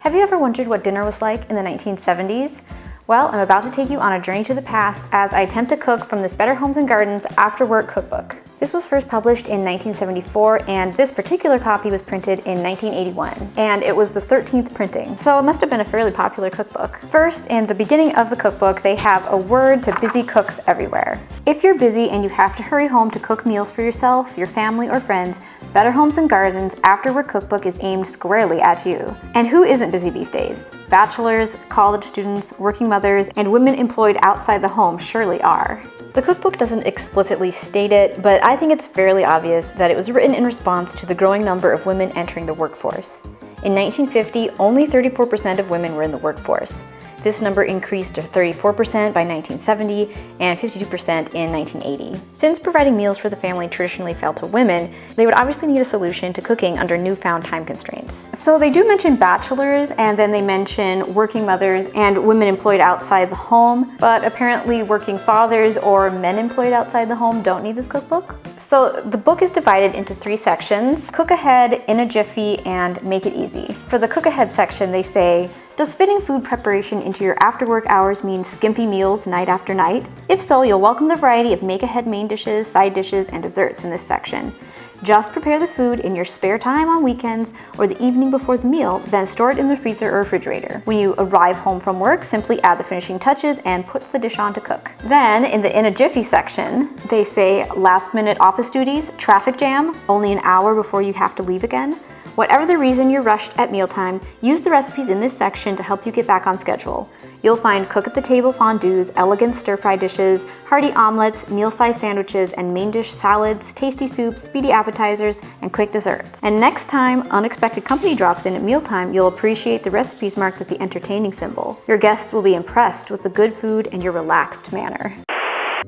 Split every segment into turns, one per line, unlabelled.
Have you ever wondered what dinner was like in the 1970s? Well, I'm about to take you on a journey to the past as I attempt to cook from this Better Homes and Gardens After Work cookbook. This was first published in 1974, and this particular copy was printed in 1981. And it was the 13th printing, so it must have been a fairly popular cookbook. First, in the beginning of the cookbook, they have a word to busy cooks everywhere. If you're busy and you have to hurry home to cook meals for yourself, your family, or friends, Better Homes and Gardens After Work cookbook is aimed squarely at you. And who isn't busy these days? Bachelors, college students, working mothers, and women employed outside the home surely are. The cookbook doesn't explicitly state it, but I think it's fairly obvious that it was written in response to the growing number of women entering the workforce. In 1950, only 34% of women were in the workforce. This number increased to 34% by 1970 and 52% in 1980. Since providing meals for the family traditionally fell to women, they would obviously need a solution to cooking under newfound time constraints. So they do mention bachelors, and then they mention working mothers and women employed outside the home, but apparently working fathers or men employed outside the home don't need this cookbook. So the book is divided into 3 sections: Cook Ahead, In a Jiffy, and Make It Easy. For the Cook Ahead section, they say, does fitting food preparation into your after-work hours mean skimpy meals night after night? If so, you'll welcome the variety of make-ahead main dishes, side dishes, and desserts in this section. Just prepare the food in your spare time on weekends or the evening before the meal, then store it in the freezer or refrigerator. When you arrive home from work, simply add the finishing touches and put the dish on to cook. Then, in the In a Jiffy section, they say last-minute office duties, traffic jam, only an hour before you have to leave again. Whatever the reason you're rushed at mealtime, use the recipes in this section to help you get back on schedule. You'll find cook-at-the-table fondues, elegant stir-fry dishes, hearty omelets, meal-sized sandwiches, and main dish salads, tasty soups, speedy appetizers, and quick desserts. And next time unexpected company drops in at mealtime, you'll appreciate the recipes marked with the entertaining symbol. Your guests will be impressed with the good food and your relaxed manner.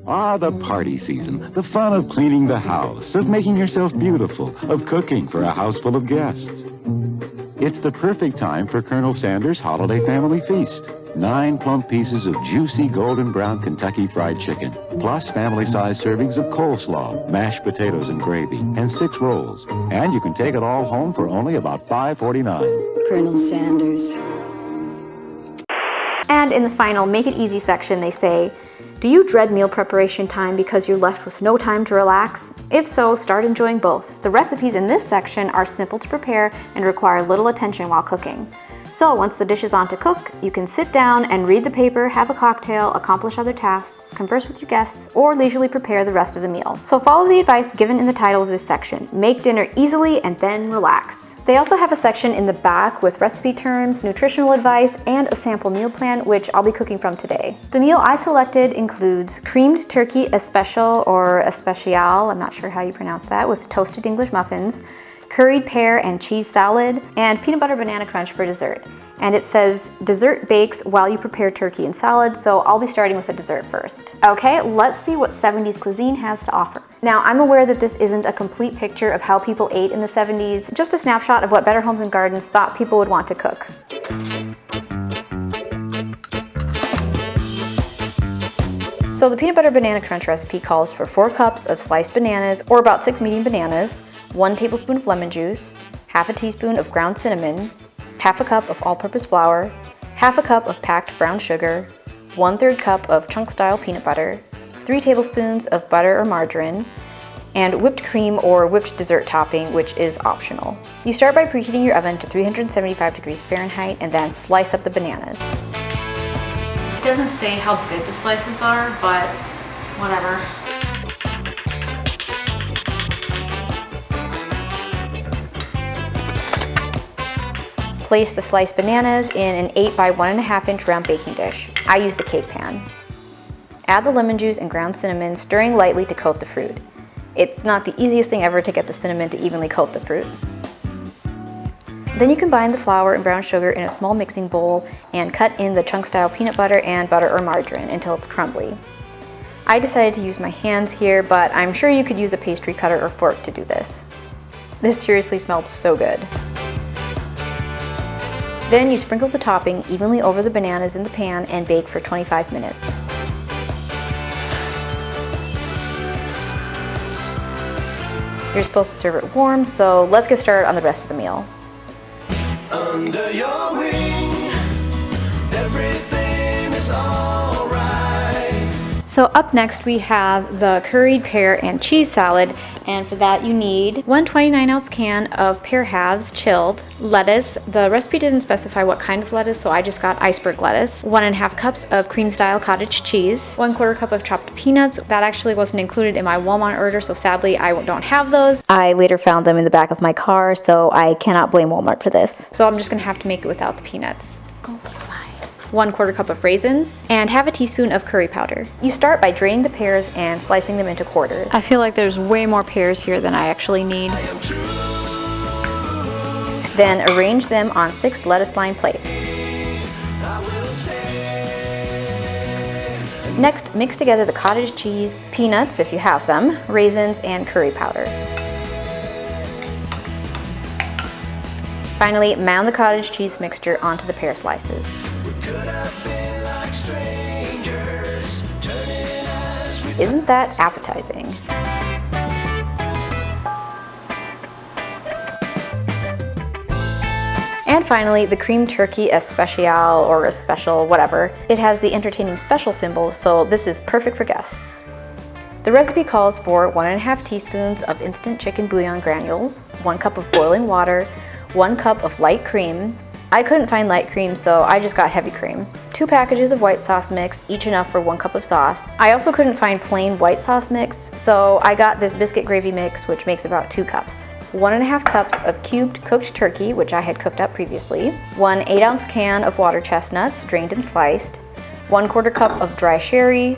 Ah, the party season, the fun of cleaning the house, of making yourself beautiful, of cooking for a house full of guests. It's the perfect time for Colonel Sanders' Holiday Family Feast. 9 plump pieces of juicy golden brown Kentucky Fried Chicken, plus family-sized servings of coleslaw, mashed potatoes and gravy, and 6 rolls. And you can take it all home for only about $5.49.
Colonel Sanders.
And in the final Make It Easy section, they say, do you dread meal preparation time because you're left with no time to relax? If so, start enjoying both. The recipes in this section are simple to prepare and require little attention while cooking. So once the dish is on to cook, you can sit down and read the paper, have a cocktail, accomplish other tasks, converse with your guests, or leisurely prepare the rest of the meal. So follow the advice given in the title of this section. Make dinner easily and then relax. They also have a section in the back with recipe terms, nutritional advice, and a sample meal plan, which I'll be cooking from today. The meal I selected includes creamed turkey especial or especial, I'm not sure how you pronounce that, with toasted English muffins, curried pear and cheese salad, and peanut butter banana crunch for dessert. And it says dessert bakes while you prepare turkey and salad, so I'll be starting with a dessert first. Okay, let's see what 70s cuisine has to offer. Now, I'm aware that this isn't a complete picture of how people ate in the 70s, just a snapshot of what Better Homes and Gardens thought people would want to cook. So the peanut butter banana crunch recipe calls for 4 cups of sliced bananas, or about 6 medium bananas, 1 tablespoon of lemon juice, half a teaspoon of ground cinnamon, half a cup of all-purpose flour, half a cup of packed brown sugar, 1/3 cup of chunk-style peanut butter, 3 tablespoons of butter or margarine, and whipped cream or whipped dessert topping, which is optional. You start by preheating your oven to 375 degrees Fahrenheit and then slice up the bananas.
It doesn't say how big the slices are, but whatever.
Place the sliced bananas in an 8 by 1.5 inch round baking dish. I used a cake pan. Add the lemon juice and ground cinnamon, stirring lightly to coat the fruit. It's not the easiest thing ever to get the cinnamon to evenly coat the fruit. Then you combine the flour and brown sugar in a small mixing bowl and cut in the chunk-style peanut butter and butter or margarine until it's crumbly. I decided to use my hands here, but I'm sure you could use a pastry cutter or fork to do this. This seriously smelled so good. Then you sprinkle the topping evenly over the bananas in the pan and bake for 25 minutes. You're supposed to serve it warm, so let's get started on the rest of the meal.
Under your wings.
So up next we have the curried pear and cheese salad, and for that you need one 29-ounce can of pear halves chilled, lettuce. The recipe doesn't specify what kind of lettuce, so I just got iceberg lettuce, 1.5 cups of cream-style cottage cheese, 1/4 cup of chopped peanuts. That actually wasn't included in my Walmart order, so sadly I don't have those. I later found them in the back of my car, so I cannot blame Walmart for this. So I'm just gonna have to make it without the peanuts. Go fly. 1/4 cup of raisins, and half a teaspoon of curry powder. You start by draining the pears and slicing them into quarters. I feel like there's way more pears here than I actually need. Then arrange them on 6 lettuce-lined plates. Next, mix together the cottage cheese, peanuts if you have them, raisins, and curry powder. Finally, mound the cottage cheese mixture onto the pear slices. Isn't that appetizing? And finally, the cream turkey especial or especial, whatever. It has the entertaining special symbol, so this is perfect for guests. The recipe calls for 1.5 teaspoons of instant chicken bouillon granules, 1 cup of boiling water, 1 cup of light cream. I couldn't find light cream, so I just got heavy cream. 2 packages of white sauce mix, each enough for 1 cup of sauce. I also couldn't find plain white sauce mix, so I got this biscuit gravy mix, which makes about 2 cups. 1.5 cups of cubed cooked turkey, which I had cooked up previously. 1 8-ounce can of water chestnuts, drained and sliced. 1/4 cup of dry sherry.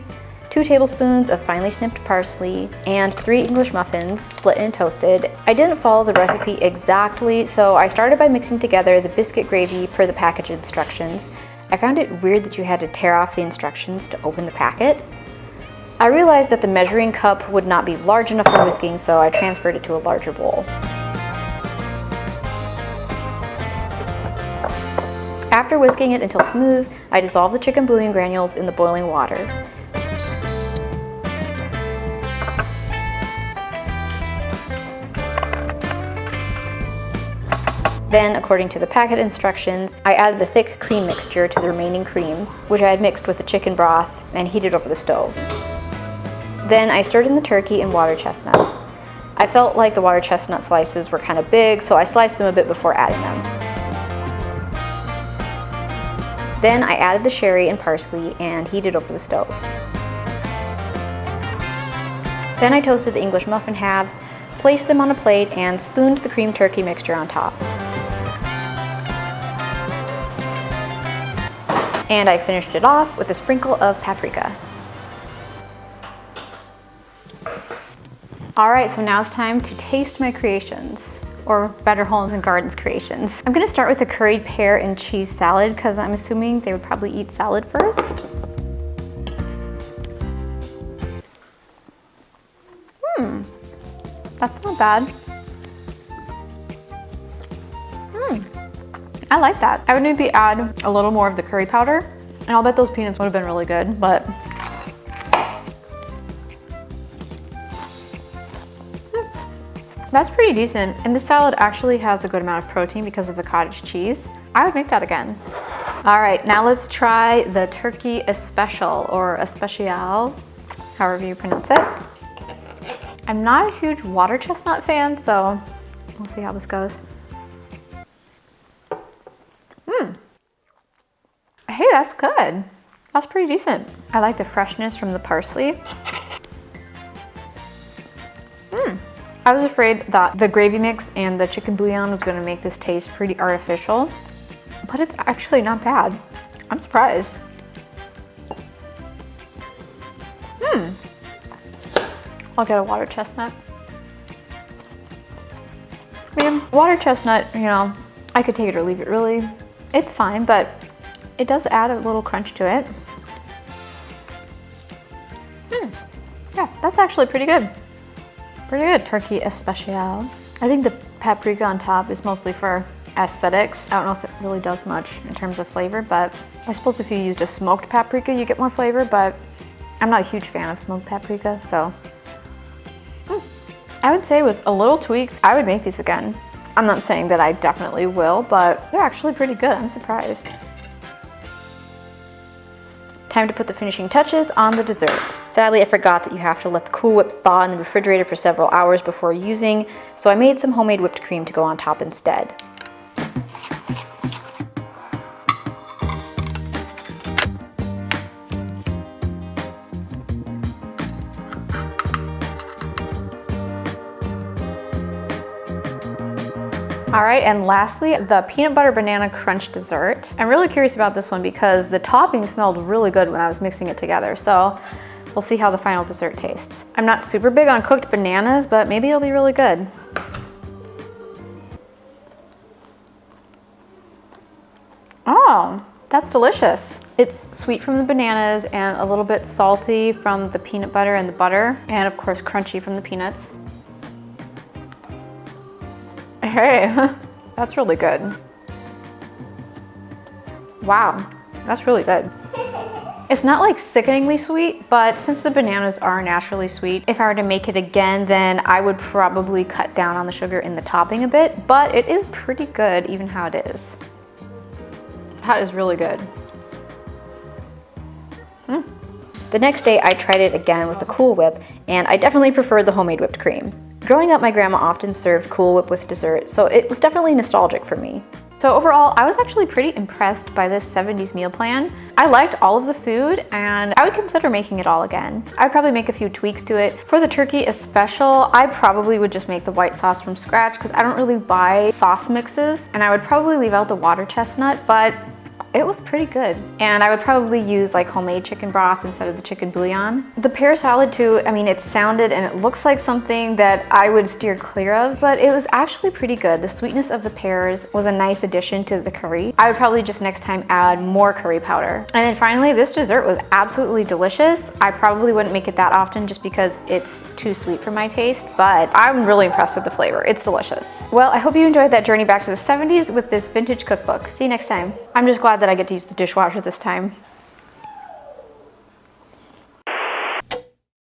2 tablespoons of finely snipped parsley, and 3 English muffins, split and toasted. I didn't follow the recipe exactly, so I started by mixing together the biscuit gravy per the package instructions. I found it weird that you had to tear off the instructions to open the packet. I realized that the measuring cup would not be large enough for whisking, so I transferred it to a larger bowl. After whisking it until smooth, I dissolved the chicken bouillon granules in the boiling water. Then, according to the packet instructions, I added the thick cream mixture to the remaining cream, which I had mixed with the chicken broth and heated over the stove. Then I stirred in the turkey and water chestnuts. I felt like the water chestnut slices were kind of big, so I sliced them a bit before adding them. Then I added the sherry and parsley and heated over the stove. Then I toasted the English muffin halves, placed them on a plate, and spooned the cream turkey mixture on top. And I finished it off with a sprinkle of paprika. All right, so now it's time to taste my creations, or Better Homes and Gardens creations. I'm gonna start with a curried pear and cheese salad because I'm assuming they would probably eat salad first. That's not bad. I like that. I would maybe add a little more of the curry powder, and I'll bet those peanuts would have been really good, but that's pretty decent. And this salad actually has a good amount of protein because of the cottage cheese. I would make that again. All right, now let's try the turkey especial or especial, however you pronounce it. I'm not a huge water chestnut fan, so we'll see how this goes. Hey, that's good. That's pretty decent. I like the freshness from the parsley. I was afraid that the gravy mix and the chicken bouillon was gonna make this taste pretty artificial, but it's actually not bad. I'm surprised. I'll get a water chestnut. I mean, water chestnut, you know, I could take it or leave it really. It's fine, but it does add a little crunch to it. Yeah, that's actually pretty good. Pretty good turkey especial. I think the paprika on top is mostly for aesthetics. I don't know if it really does much in terms of flavor, but I suppose if you used a smoked paprika, you get more flavor, but I'm not a huge fan of smoked paprika, so. I would say with a little tweak, I would make these again. I'm not saying that I definitely will, but they're actually pretty good. I'm surprised. Time to put the finishing touches on the dessert. Sadly, I forgot that you have to let the Cool Whip thaw in the refrigerator for several hours before using, so I made some homemade whipped cream to go on top instead. All right, and lastly, the peanut butter banana crunch dessert. I'm really curious about this one because the topping smelled really good when I was mixing it together, so we'll see how the final dessert tastes. I'm not super big on cooked bananas, but maybe it'll be really good. Oh, that's delicious. It's sweet from the bananas and a little bit salty from the peanut butter and the butter, and of course crunchy from the peanuts. Hey, that's really good. Wow, that's really good. It's not like sickeningly sweet, but since the bananas are naturally sweet, if I were to make it again, then I would probably cut down on the sugar in the topping a bit, but it is pretty good even how it is. That is really good. The next day I tried it again with the Cool Whip, and I definitely preferred the homemade whipped cream. Growing up, my grandma often served Cool Whip with dessert, so it was definitely nostalgic for me. So overall, I was actually pretty impressed by this 70s meal plan. I liked all of the food, and I would consider making it all again. I'd probably make a few tweaks to it. For the turkey especially, I probably would just make the white sauce from scratch because I don't really buy sauce mixes, and I would probably leave out the water chestnut, but it was pretty good. And I would probably use like homemade chicken broth instead of the chicken bouillon. The pear salad too, I mean, it sounded and it looks like something that I would steer clear of, but it was actually pretty good. The sweetness of the pears was a nice addition to the curry. I would probably just next time add more curry powder. And then finally, this dessert was absolutely delicious. I probably wouldn't make it that often just because it's too sweet for my taste, but I'm really impressed with the flavor. It's delicious. Well, I hope you enjoyed that journey back to the 70s with this vintage cookbook. See you next time. I'm just glad that I get to use the dishwasher this time.